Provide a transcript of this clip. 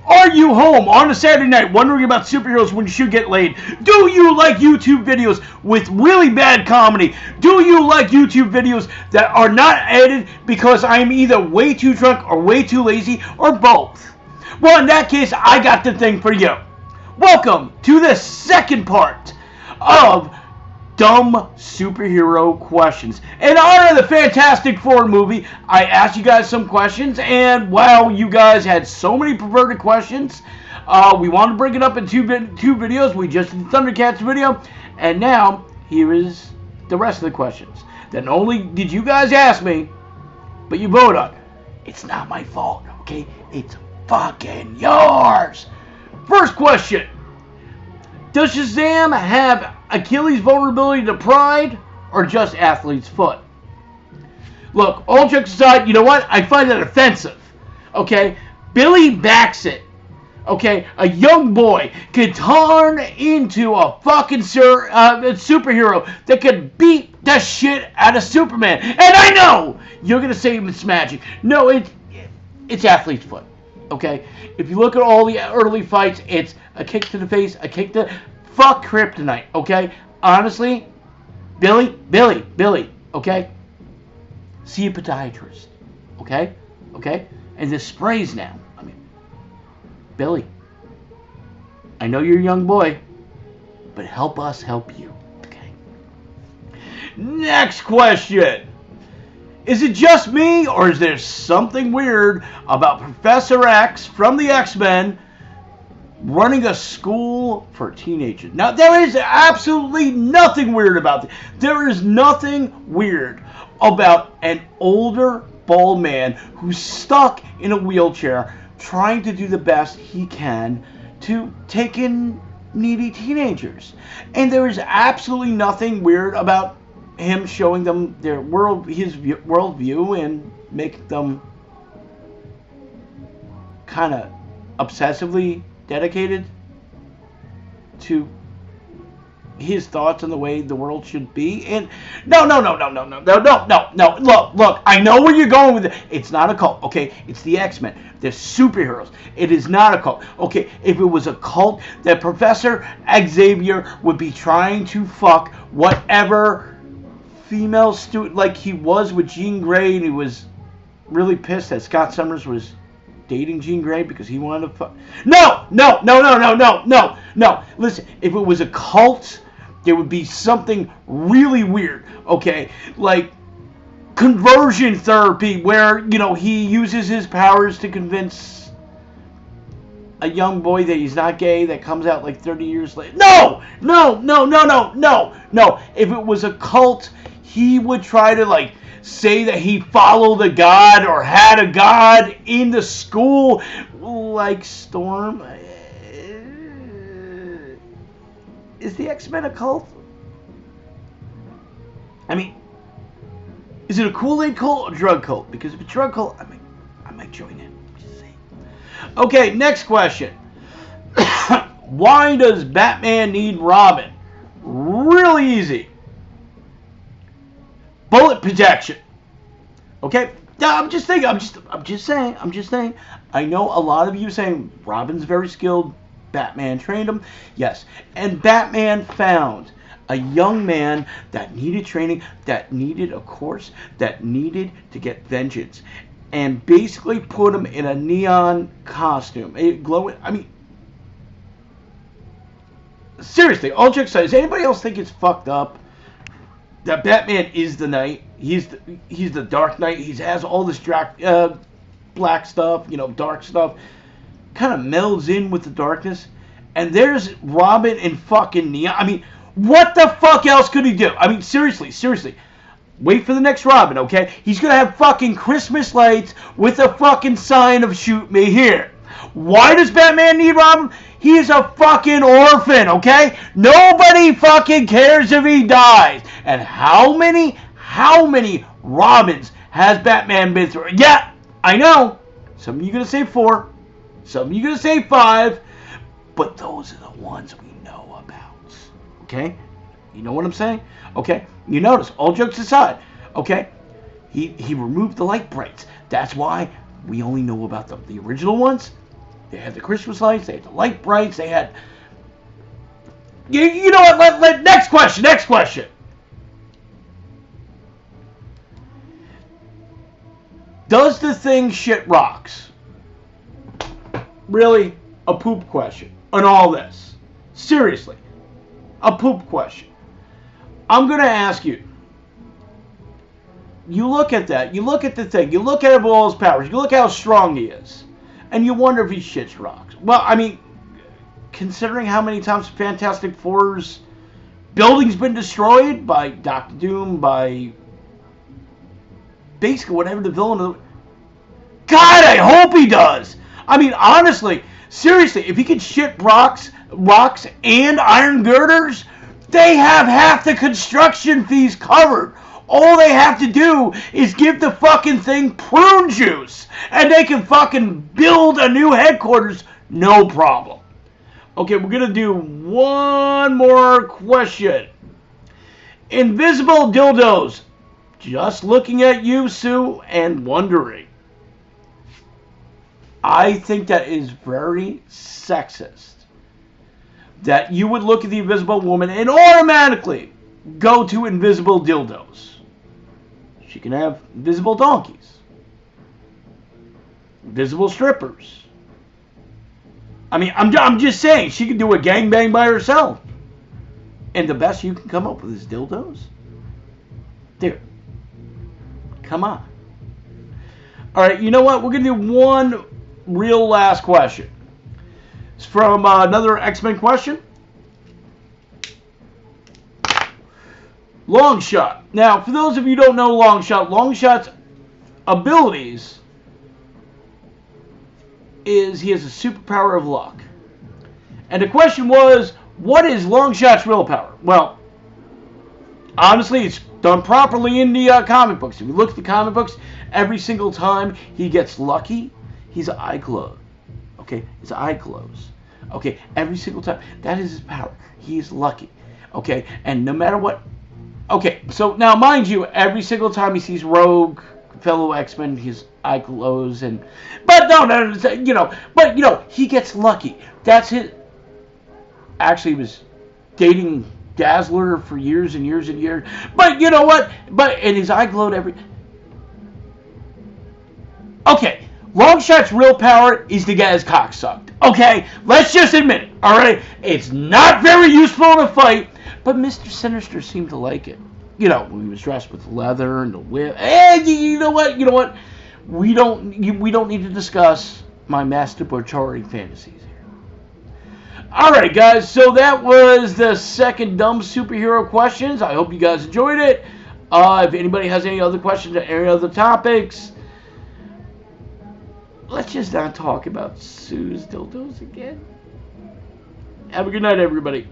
Are you home on a Saturday night wondering about superheroes when you should get laid? Do you like YouTube videos with really bad comedy? Do you like YouTube videos that are not edited because I'm either way too drunk or way too lazy or both? Well, in that case, I got the thing for you. Welcome to the second part of Dumb Superhero Questions. In honor of the Fantastic Four movie, I asked you guys some questions, and wow, you guys had so many perverted questions. We wanted to bring it up in two videos. We just did the Thundercats video, and now here is the rest of the questions. That not only did you guys ask me, but you vote on. It's not my fault, okay? It's fucking yours. First question. Does Shazam have Achilles' vulnerability to pride, or just athlete's foot? Look, all jokes aside, you know what? I find that offensive. Okay? Billy backs it. Okay? A young boy could turn into a fucking superhero that could beat the shit out of Superman. And I know you're going to say it's magic. No, it's athlete's foot. Okay? If you look at all the early fights, it's a kick to the face, a kick to... Fuck kryptonite, okay? Honestly, Billy, okay? See a podiatrist, okay? Okay? And this sprays now. I mean, Billy, I know you're a young boy, but help us help you, okay? Next question. Is it just me, or is there something weird about Professor X from the X-Men running a school for teenagers? Now, there is absolutely nothing weird about it. There is nothing weird about an older, bald man who's stuck in a wheelchair trying to do the best he can to take in needy teenagers. And there is absolutely nothing weird about him showing them their his worldview and making them kind of obsessively dedicated to his thoughts on the way the world should be. And no. Look, I know where you're going with it. It's not a cult, okay? It's the X-Men. They're superheroes. It is not a cult, okay? If it was a cult, that Professor Xavier would be trying to fuck whatever female student, like he was with Jean Grey, and he was really pissed that Scott Summers was dating Jean Grey because he wanted to fuck. No. Listen, if it was a cult, there would be something really weird, okay? Like conversion therapy, where, you know, he uses his powers to convince a young boy that he's not gay that comes out like 30 years later. No. If it was a cult, he would try to, like, say that he followed a god or had a god in the school, like Storm. Is the X-Men a cult? I mean, is it a Kool-Aid cult or drug cult? Because if it's a drug cult, I might join in. Just saying. Okay, next question. Why does Batman need Robin? Really easy. Bullet protection. Okay? No, I'm just saying. I know a lot of you saying Robin's very skilled. Batman trained him. Yes. And Batman found a young man that needed training, that needed a course, that needed to get vengeance. And basically put him in a neon costume. Seriously, all jokes aside, does anybody else think it's fucked up that Batman is the Knight? He's the Dark Knight. He has all this black stuff, dark stuff, kind of melds in with the darkness. And there's Robin in fucking neon. I mean, what the fuck else could he do? I mean, seriously. Wait for the next Robin, okay? He's gonna have fucking Christmas lights with a fucking sign of "Shoot me here." Why does Batman need Robin? He is a fucking orphan, okay? Nobody fucking cares if he dies. And how many Robins has Batman been through? Yeah, I know. Some of you are going to say 4. Some of you are going to say 5. But those are the ones we know about. Okay? You know what I'm saying? Okay? You notice, all jokes aside, okay? He removed the light brights. That's why we only know about the original ones They had the Christmas lights. They had the light brights. They had... You know what? Next question. Next question. Does the thing shit rocks? Really? A poop question on all this. Seriously. A poop question. I'm going to ask you. You look at that. You look at the thing. You look at all his powers. You look how strong he is. And you wonder if he shits rocks. Well, I mean, considering how many times Fantastic Four's building's been destroyed by Doctor Doom, by basically whatever the villain of the... God, I hope he does! I mean, honestly, seriously, if he could shit rocks and iron girders, they have half the construction fees covered. All they have to do is give the fucking thing prune juice, and they can fucking build a new headquarters, no problem. Okay, we're going to do one more question. Invisible dildos. Just looking at you, Sue, and wondering. I think that is very sexist. That you would look at the Invisible Woman and automatically go to invisible dildos. She can have invisible donkeys. Invisible strippers. I mean, I'm just saying, she could do a gangbang by herself. And the best you can come up with is dildos? Dude. Come on. Alright, you know what? We're going to do one real last question. It's from another X-Men question. Longshot. Now, for those of you who don't know Longshot's abilities is he has a superpower of luck. And the question was, what is Longshot's real power? Well, honestly, it's done properly in the comic books. If you look at the comic books, every single time he gets lucky, his eye closed. Okay, his eye closed. Okay, every single time. That is his power. He is lucky. Okay, and no matter what. Okay, so now mind you, every single time he sees Rogue, fellow X-Men, his eye closed, and but no, he gets lucky. That's his. Actually, he was dating Dazzler for years and years and years. But you know what? And his eye glowed every. Okay, Longshot's real power is to get his cock sucked. Okay, let's just admit it. All right, it's not very useful in a fight. But Mr. Sinister seemed to like it. You know, when he was dressed with leather and the whip. And you know what? We don't need to discuss my masturbatory fantasies here. Alright, guys. So that was the second dumb superhero questions. I hope you guys enjoyed it. If anybody has any other questions or any other topics, let's just not talk about Sue's dildos again. Have a good night, everybody.